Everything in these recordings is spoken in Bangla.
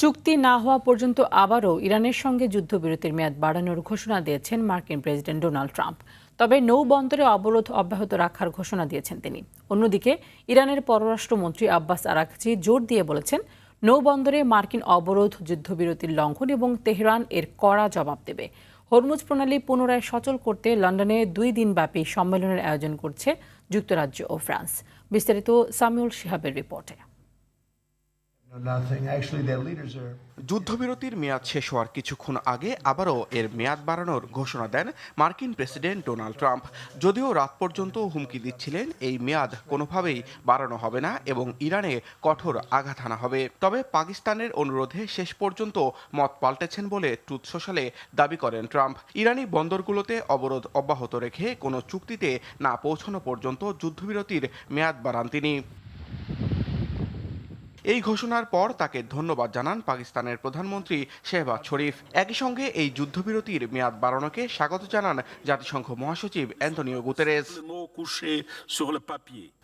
চুক্তি না হওয়া পর্যন্ত আবারও ইরানের সঙ্গে যুদ্ধবিরতির মেয়াদ বাড়ানোর ঘোষণা দিয়েছেন মার্কিন প্রেসিডেন্ট ডোনাল্ড ট্রাম্প। তবে নৌবন্দরে অবরোধ অব্যাহত রাখার ঘোষণা দিয়েছেন তিনি। অন্যদিকে ইরানের পররাষ্ট্রমন্ত্রী আব্বাস আরাকচি জোর দিয়ে বলেছেন, নৌবন্দরে মার্কিন অবরোধ যুদ্ধবিরতির লঙ্ঘন এবং তেহরান এর কড়া জবাব দেবে। হরমুজ প্রণালী পুনরায় সচল করতে লন্ডনে 2 দিনব্যাপী সম্মেলনের আয়োজন করছে যুক্তরাজ্য ও ফ্রান্স। বিস্তারিত সামিউল শিহাবের রিপোর্টে। যুদ্ধবিরতির মেয়াদ শেষ হওয়ার কিছুক্ষণ আগে আবারও এর মেয়াদ বাড়ানোর ঘোষণা দেন মার্কিন প্রেসিডেন্ট ডোনাল্ড ট্রাম্প। যদিও রাত পর্যন্ত হুমকি দিচ্ছিলেন এই মেয়াদ কোনোভাবেই বাড়ানো হবে না এবং ইরানে কঠোর আঘাত হানা হবে, তবে পাকিস্তানের অনুরোধে শেষ পর্যন্ত মত পাল্টেছেন বলে ট্রুথ সোশ্যালে দাবি করেন ট্রাম্প। ইরানি বন্দরগুলোতে অবরোধ অব্যাহত রেখে কোনো চুক্তিতে না পৌঁছানো পর্যন্ত যুদ্ধবিরতির মেয়াদ বাড়ান তিনি। এই ঘোষণার পর তাকে ধন্যবাদ জানান পাকিস্তানের প্রধানমন্ত্রী শেহবাজ শরীফ। একই সঙ্গে এই যুদ্ধবিরতির মেয়াদ বাড়ানোকে স্বাগত জানান জাতিসংঘ মহাসচিব অ্যান্তোনিও গুতেরেস।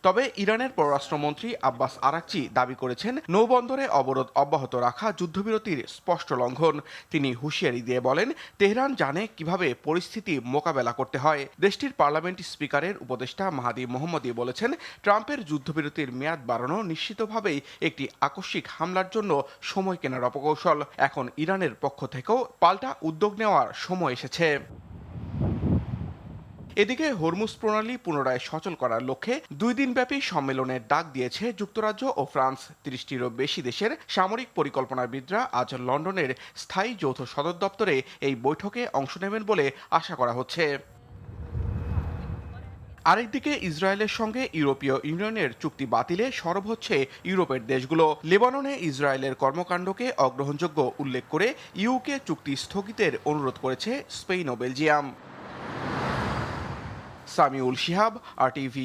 তবে ইরানের পররাষ্ট্রমন্ত্রী আব্বাস আরাকচি দাবি করেছেন, নৌবন্দরে অবরোধ অব্যাহত রাখা যুদ্ধবিরতির স্পষ্ট লঙ্ঘন। তিনি হুঁশিয়ারি দিয়ে বলেন, তেহরান জানে কিভাবে পরিস্থিতি মোকাবেলা করতে হয়। দেশটির পার্লামেন্ট স্পিকারের উপদেষ্টা মাহাদি মোহাম্মদী বলেছেন, ট্রাম্পের যুদ্ধবিরতির মেয়াদ বাড়ানো নিশ্চিতভাবেই একটি আকস্মিক হামলার জন্য সময় কেনার অপকৌশল। এখন ইরানের পক্ষ থেকেও পাল্টা উদ্যোগ নেওয়ার সময় এসেছে। এদিকে হরমুজ প্রণালী পুনরায় সচল করার লক্ষ্যে 2 দিনব্যাপী সম্মেলনের ডাক দিয়েছে যুক্তরাজ্য ও ফ্রান্স। 30টিরও বেশি দেশের সামরিক পরিকল্পনাবিদরা আজ লন্ডনের স্থায়ী যৌথ সদর দপ্তরে এই বৈঠকে অংশ নেবেন বলে আশা করা হচ্ছে। আরেকদিকে ইসরায়েলের সঙ্গে ইউরোপীয় ইউনিয়নের চুক্তি বাতিলে সরব হচ্ছে ইউরোপের দেশগুলো। লেবাননে ইসরায়েলের কর্মকাণ্ডকে অগ্রহণযোগ্য উল্লেখ করে ইউকে চুক্তি স্থগিতের অনুরোধ করেছে স্পেন ও বেলজিয়াম। সামিউল শিহাব, RTV।